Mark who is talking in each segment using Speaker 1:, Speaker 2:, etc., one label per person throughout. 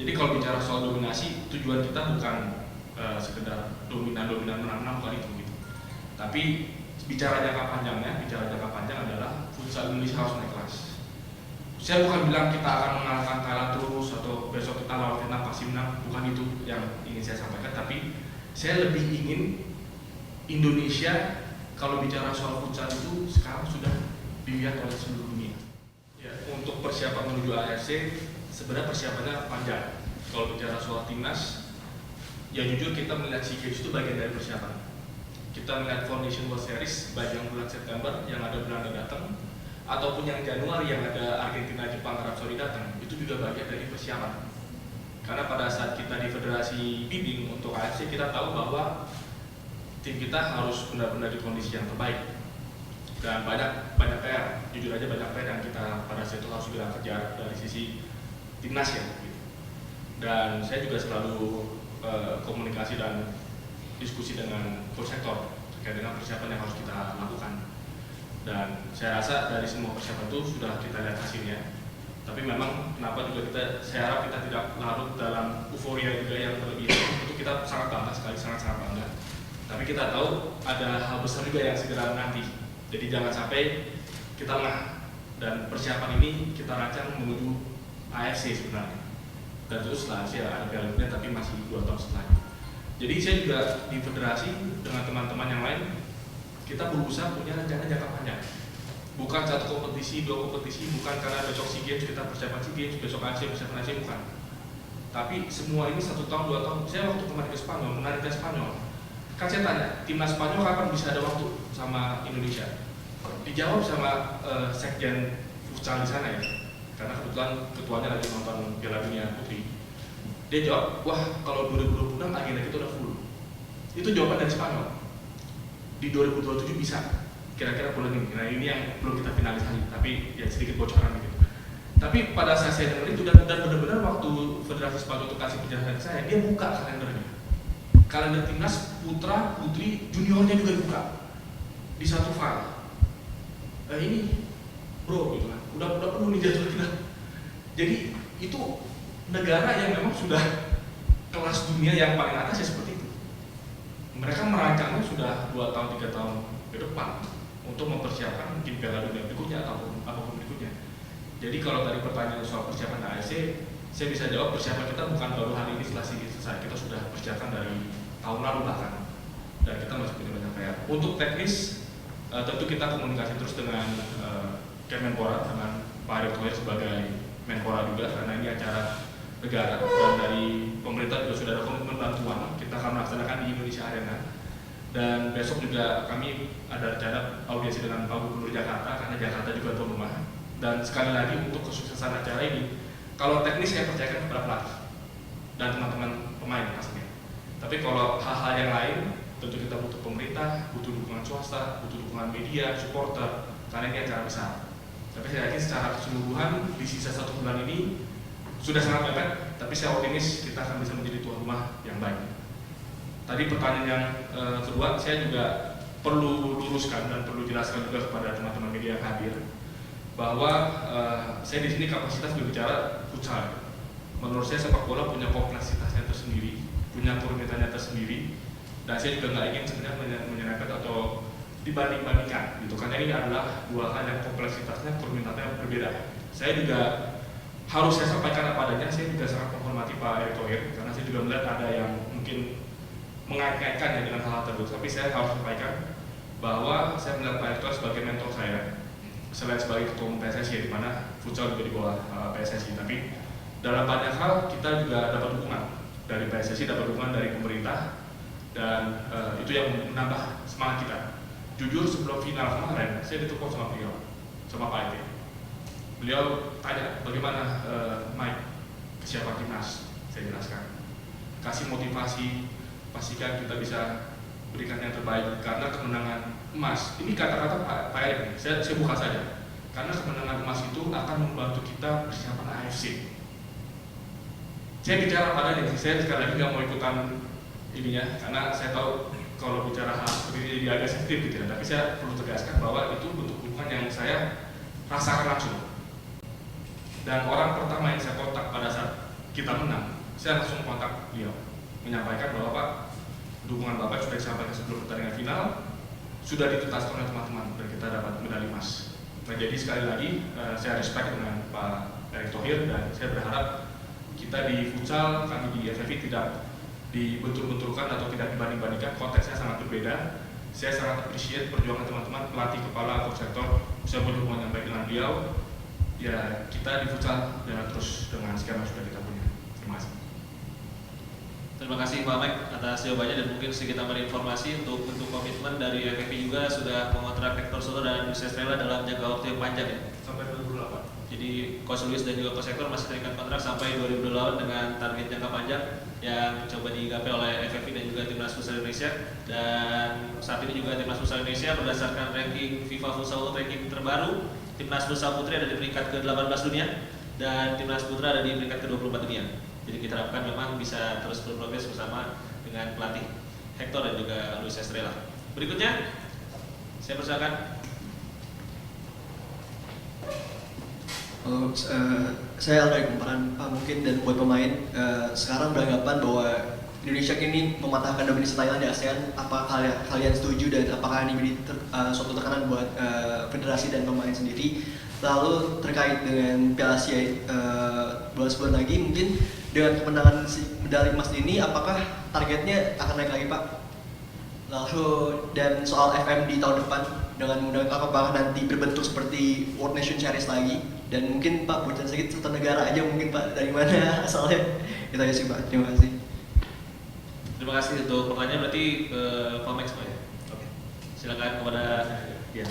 Speaker 1: Jadi kalau bicara soal dominasi, tujuan kita bukan sekedar dominan menang bukan itu gitu. Tapi bicara jangka panjang adalah futsal Indonesia harus naik kelas. Saya bukan bilang kita akan mengalahkan Thailand terus atau besok kita lawan Vietnam pasti menang, bukan itu yang ingin saya sampaikan. Tapi saya lebih ingin Indonesia kalau bicara soal futsal itu sekarang sudah dilihat oleh seluruh dunia. Ya, untuk persiapan menuju AFC sebenarnya persiapannya panjang. Kalau bicara soal timnas, ya jujur kita melihat SEA Games itu bagian dari persiapan. Kita melihat Foundation World Series baik yang bulan September yang ada Belanda datang, ataupun yang Januari yang ada Argentina, Jepang, Arab Saudi datang, itu juga bagian dari persiapan. Karena pada saat kita di federasi bidding untuk AFC, kita tahu bahwa tim kita harus benar-benar di kondisi yang terbaik. Dan banyak PR, jujur aja banyak PR yang kita pada saat itu harus segera kerja dari sisi timnas ya. Gitu. Dan saya juga selalu komunikasi dan diskusi dengan coach sektor terkait dengan persiapan yang harus kita lakukan. Dan saya rasa dari semua persiapan itu sudah kita lihat hasilnya. Tapi memang kenapa juga saya harap kita tidak larut dalam euforia juga yang berlebihan. Itu kita sangat bangga sekali, sangat bangga. Tapi kita tahu ada hal besar juga yang segera menanti. Jadi jangan sampai kita lengah. Dan persiapan ini kita rancang menuju AFC sebenarnya. Dan terus setelah AFC ada Piala Dunia tapi masih 2 tahun setelahnya. Jadi saya juga di federasi dengan teman-teman yang lain kita berusaha punya rencana jangka panjang. Bukan satu kompetisi, 2 kompetisi, bukan karena besok SEA Games kita persiapan SEA Games, besok AFC persiapan AFC, bukan. Tapi semua ini 1 tahun, 2 tahun. Saya waktu kemarin ke Spanyol, menarik ke Spanyol. Kan saya tanya, timnas Spanyol kapan bisa ada waktu sama Indonesia? Dijawab sama sekjen futsal di sana ya. Karena kebetulan ketuanya lagi nonton Piala Dunia Putri. Dia jawab, wah kalau 2026 agenda kita udah full. Itu jawaban dari Spanyol. Di 2027 bisa, kira-kira bulan ini. Nah ini yang belum kita finalisasi, tapi ya sedikit bocoran gitu. Tapi pada saat saya dengar itu dan benar-benar waktu Federasi Spanyol itu kasih penjelasan saya, dia buka kalendernya. Kalender timnas putra, putri, juniornya juga dibuka di satu file. Ini bro gitu kan, udah penuh nih jadwal kita. Jadi itu negara yang memang sudah kelas dunia yang paling atas ya seperti itu. Mereka merancangnya sudah 2 tahun 3 tahun ke depan untuk mempersiapkan mungkin Piala Dunia berikutnya ataupun apapun berikutnya. Jadi kalau tadi pertanyaan soal persiapan AFC, saya bisa jawab persiapan kita bukan baru hari ini setelah SEA selesai. Kita sudah persiapan dari tahun lalu bahkan, dan kita masih punya banyak PR. Untuk teknis, tentu kita komunikasi terus dengan Kemenpora, dengan Pak Erick Thohir sebagai Menpora juga, karena ini acara negara dan dari pemerintah juga sudah ada komitmen bantuan. Kita akan melaksanakan di Indonesia Arena. Dan besok juga kami ada rencana audiensi dengan Pak Gubernur Jakarta karena Jakarta juga tuan rumah. Dan sekali lagi untuk kesuksesan acara ini, kalau teknis saya percayakan kepada pelatih dan teman-teman pemain pastinya. Tapi kalau hal-hal yang lain, tentu kita butuh pemerintah, butuh dukungan swasta, butuh dukungan media, supporter, karena ini acara besar. Tapi saya yakin secara keseluruhan di sisa 1 bulan ini sudah sangat mepet, tapi saya optimis kita akan bisa menjadi tuan rumah yang baik. Tadi pertanyaan yang kedua, saya juga perlu luruskan dan perlu jelaskan juga kepada teman-teman media yang hadir bahwa saya di sini kapasitas berbicara futsal. Menurut saya sepak bola punya kompleksitasnya tersendiri, punya kerumitannya tersendiri, dan saya juga nggak ingin sebenarnya menyerempet atau dibanding-bandingkan gitu, karena ini adalah 2 hal yang kompleksitasnya, kerumitannya berbeda. Saya juga harus saya sampaikan apa adanya. Saya juga sangat menghormati Pak Erick Thohir karena saya juga melihat ada yang mungkin mengait-ngaitkannya dengan hal tersebut, tapi saya harus sampaikan bahwa saya melihat Pak Erick Thohir sebagai mentor saya, selain sebagai ketua umum PSSI, di mana futsal juga di bawah PSSI. Tapi dalam banyak hal kita juga dapat dukungan dari PSSI, dapat dukungan dari pemerintah, dan itu yang menambah semangat kita. Jujur sebelum final kemarin saya ditelepon sama beliau, sama Pak Ete. Beliau tanya bagaimana Mike kesiapan timnas. Saya jelaskan, kasih motivasi, pastikan kita bisa berikan yang terbaik karena kemenangan emas. Ini kata-kata Pak Ete, saya buka saja. Karena kemenangan emas itu akan membantu kita persiapan AFC. Saya bicara padanya, saya sekali lagi nggak mau ikutan ininya, karena saya tahu kalau bicara hal seperti ini jadi agak sensitif gitu ya. Tapi saya perlu tegaskan bahwa itu bentuk dukungan yang saya rasakan langsung. Dan orang pertama yang saya kontak pada saat kita menang, saya langsung kontak beliau menyampaikan bahwa Pak, dukungan Bapak sudah disampaikan sebelum pertandingan final, sudah dituntaskan oleh teman-teman dan kita dapat medali emas. Nah, jadi sekali lagi saya respect dengan Pak Erick Thohir dan saya berharap kita di futsal, kami di FFI tidak dibentur-benturkan atau tidak dibanding-bandingkan, konteksnya sangat berbeda. Saya sangat appreciate perjuangan teman-teman pelatih kepala atau sektor, saya berhubungan yang baik dengan beliau. Ya, kita di futsal dan terus dengan skema sudah kita punya. Terima kasih.
Speaker 2: Terima kasih Pak Mike atas jawabannya dan mungkin sedikit tambahan informasi untuk bentuk komitmen dari FFI juga sudah mengontrak Hector Soto dan Luis Estrella dalam jangka waktu yang panjang ya.
Speaker 1: Sampai 2028.
Speaker 2: Jadi Coach Luis dan juga Coach Hector masih terikat kontrak sampai 2028 dengan target jangka panjang yang coba digapai oleh FFI dan juga Timnas Futsal Indonesia. Dan saat ini juga Timnas Futsal Indonesia berdasarkan ranking FIFA Futsal World Ranking terbaru, Timnas Futsal Putri ada di peringkat ke-18 dunia dan Timnas Putra ada di peringkat ke-24 dunia. Jadi kita harapkan memang bisa terus berprogres bersama dengan pelatih Hector dan juga Luis Estrella. Berikutnya, saya persilakan.
Speaker 3: Saya Alda Kumparan, Pak, mungkin dan buat pemain sekarang beranggapan bahwa Indonesia kini mematahkan dominasi Thailand di ASEAN. Apakah kalian setuju dan apakah ini menjadi suatu tekanan buat federasi dan pemain sendiri? Lalu terkait dengan Piala Asia bulan sebulan lagi, mungkin dengan kemenangan medali emas ini, apakah targetnya akan naik lagi, Pak? Lalu dan soal FM di tahun depan dengan menggunakan apakah nanti berbentuk seperti World Nation Series lagi? Dan mungkin Pak bocoran sedikit satu negara aja mungkin Pak, dari mana asalnya? Itu aja sih Pak. Terima kasih.
Speaker 2: Terima kasih untuk pertanyaan, berarti ke Pak Mike semua ya? Oke. Silakan kepada ya,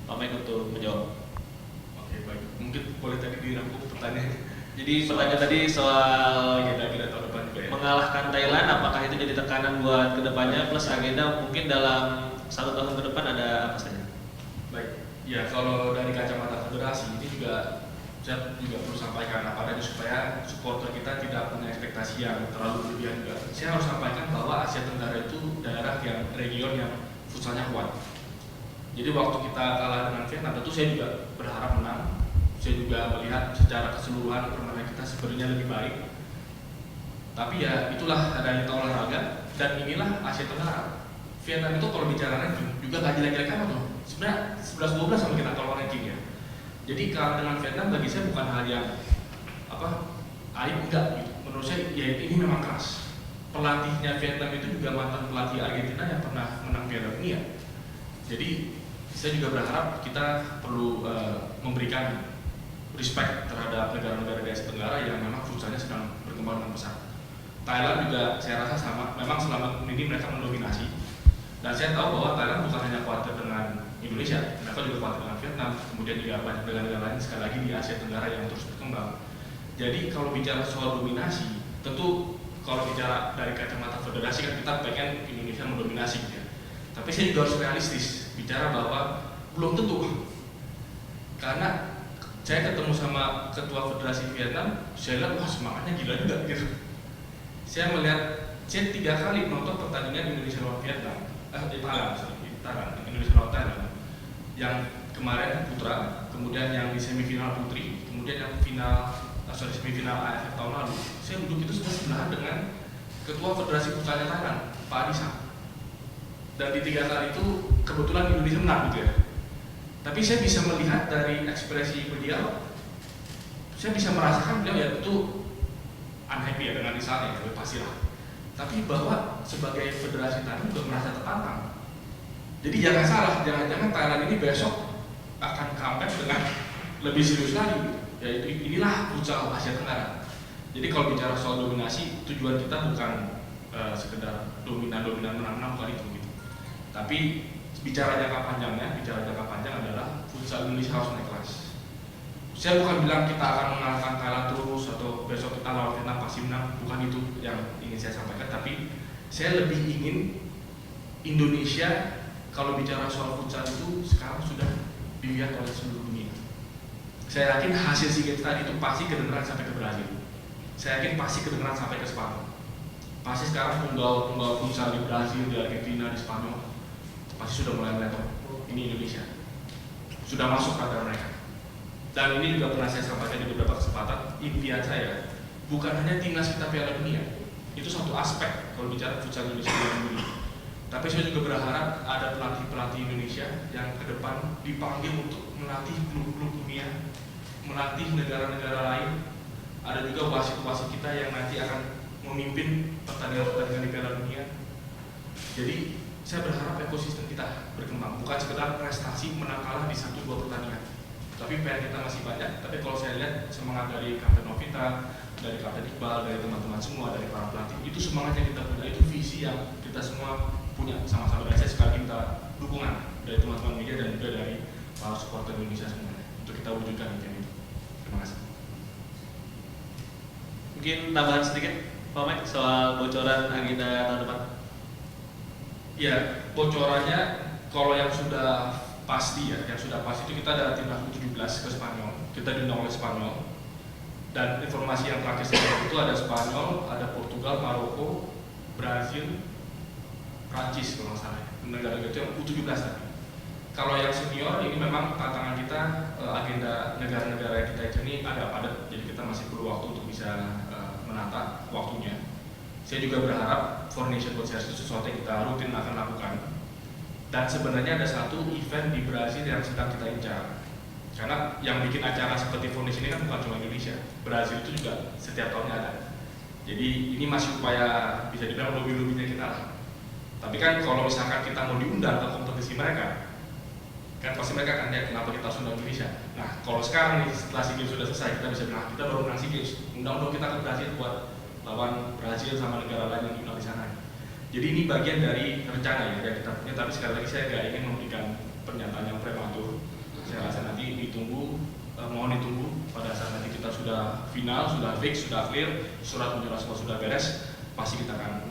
Speaker 2: Pak Mike untuk menjawab.
Speaker 1: Oke, baik. Mungkin boleh tadi dirangkum pertanyaannya.
Speaker 2: Jadi pertanyaan tadi soal
Speaker 1: Agenda tahun depan juga ya.
Speaker 2: mengalahkan Thailand, apakah itu jadi tekanan buat kedepannya plus agenda mungkin dalam 1 tahun ke depan ada apa saja?
Speaker 1: Baik. Ya, kalau dari kacamata federasi ini juga saya juga perlu sampaikan apa adanya supaya supporter kita tidak punya ekspektasi yang terlalu berlebihan juga. Saya harus sampaikan bahwa Asia Tenggara itu daerah yang region yang futsalnya kuat. Jadi waktu kita kalah dengan Vietnam, tentu saya juga berharap menang. Saya juga melihat secara keseluruhan permainan kita sebenarnya lebih baik. Tapi ya itulah adanya olahraga dan inilah Asia Tenggara. Vietnam itu kalau bicara ranking juga gak jelek-jelek amat tuh. Sebenarnya 11-12 sama kita kalau ranking ya. Jadi kalah dengan Vietnam bagi saya bukan hal yang aib, enggak gitu. Menurut saya ya ini memang keras. Pelatihnya Vietnam itu juga mantan pelatih Argentina yang pernah menang Piala Dunia. Jadi saya juga berharap kita perlu memberikan respect terhadap negara-negara di Asia Tenggara yang memang futsalnya sedang berkembang dengan pesat. Thailand juga saya rasa sama, memang selama ini mereka mendominasi. Dan saya tahu bahwa Thailand bukan hanya khawatir dengan Indonesia, mereka juga khawatir dengan Vietnam, kemudian juga banyak negara-negara lain sekali lagi di Asia Tenggara yang terus berkembang. Jadi kalau bicara soal dominasi, tentu kalau bicara dari kacamata federasi kan kita pengen Indonesia mendominasi gitu ya. Tapi saya juga harus realistis, bicara bahwa belum tentu. Karena saya ketemu sama ketua federasi Vietnam, saya lihat wah semangatnya gila juga gitu. Saya melihat, saya 3 kali nonton pertandingan Indonesia lawan Vietnam, Thailand, Indonesia lawan Thailand. Yang kemarin putra, kemudian yang di semifinal putri, kemudian yang semifinal AFF tahun lalu. Saya duduk itu sebelahan dengan ketua federasi futsalnya Thailand, Pak Adisa. Dan di 3 kali itu kebetulan Indonesia menang gitu ya. Tapi saya bisa melihat dari ekspresi beliau, saya bisa merasakan beliau ya tentu unhappy ya dengan misalnya, ya pastilah. Tapi bahwa sebagai federasi Thailand juga merasa tertantang. Jadi jangan salah, jangan-jangan Thailand ini besok akan comeback dengan lebih serius lagi. Ya inilah futsal Asia Tenggara. Jadi kalau bicara soal dominasi, tujuan kita bukan sekedar dominan menang-menang bukan itu gitu. Tapi bicara jangka panjang adalah futsal Indonesia harus naik kelas. Saya bukan bilang kita akan mengalahkan Thailand terus atau besok kita lawan Vietnam pasti menang, bukan itu yang ingin saya sampaikan. Tapi saya lebih ingin Indonesia kalau bicara soal futsal itu sekarang sudah dilihat oleh seluruh dunia. Saya yakin hasil SEA Games tadi itu pasti kedengeran sampai ke Brazil. Saya yakin pasti kedengeran sampai ke Spanyol. Pasti sekarang tunggal futsal di Brazil, di Argentina, di Spanyol pasti sudah mulai melihat ini Indonesia sudah masuk radar mereka. Dan ini juga pernah saya sampaikan di beberapa kesempatan, impian saya bukan hanya timnas kita Piala Dunia, itu satu aspek kalau bicara futsal Indonesia Piala Dunia. Tapi saya juga berharap ada pelatih-pelatih Indonesia yang ke depan dipanggil untuk melatih klub-klub dunia, melatih negara-negara lain. Ada juga wasit-wasit kita yang nanti akan memimpin pertandingan-pertandingan di Piala Dunia. Jadi saya berharap ekosistem kita berkembang, bukan sekedar prestasi menang kalah di 1-2 pertandingan. Tapi PR kita masih banyak. Tapi kalau saya lihat semangat dari Kapten Novita, dari Kapten Iqbal, dari teman-teman semua, dari para pelatih, itu semangat yang kita punya, itu visi yang kita semua punya sama-sama. Dan saya sekali minta dukungan dari teman-teman media dan juga dari para supporter Indonesia semuanya untuk kita wujudkan impian itu. Terima kasih.
Speaker 2: Mungkin tambahan sedikit, Pak Mike, soal bocoran agenda tahun depan.
Speaker 1: Ya, bocorannya kalau yang sudah pasti ya, yang sudah pasti itu kita ada timnas U17 ke Spanyol. Kita diundang oleh Spanyol. Dan informasi yang terakhir saya dapat itu ada Spanyol, ada Portugal, Maroko, Brazil, Prancis kalau nggak salah. Negara-negara itu yang U17 tadi. Kalau yang senior ini memang tantangan kita, agenda negara-negara yang kita ini agak padat, jadi kita masih perlu waktu untuk bisa menata waktunya. Saya juga berharap For Nation World Series itu sesuatu yang kita rutin akan lakukan. Dan sebenarnya ada satu event di Brazil yang sedang kita incar. Karena yang bikin acara seperti For Nation ini kan bukan cuma Indonesia, Brazil itu juga setiap tahunnya ada. Jadi ini masih upaya bisa dibilang lobby-lobbynya kita lah. Tapi kan kalau misalkan kita mau diundang ke kompetisi mereka, kan pasti mereka akan lihat kenapa kita harus undang Indonesia. Nah kalau sekarang nih setelah SEA Games sudah selesai, kita bisa bilang kita baru menang SEA Games, undang dong kita ke Brazil buat lawan Brazil sama negara lain yang diundang di sana. Jadi ini bagian dari rencana ya yang kita punya, tapi sekali lagi saya nggak ingin memberikan pernyataan yang prematur. Saya rasa nanti ditunggu, mohon ditunggu pada saat nanti kita sudah final, sudah fix, sudah clear, surat menyurat semua sudah beres, pasti kita akan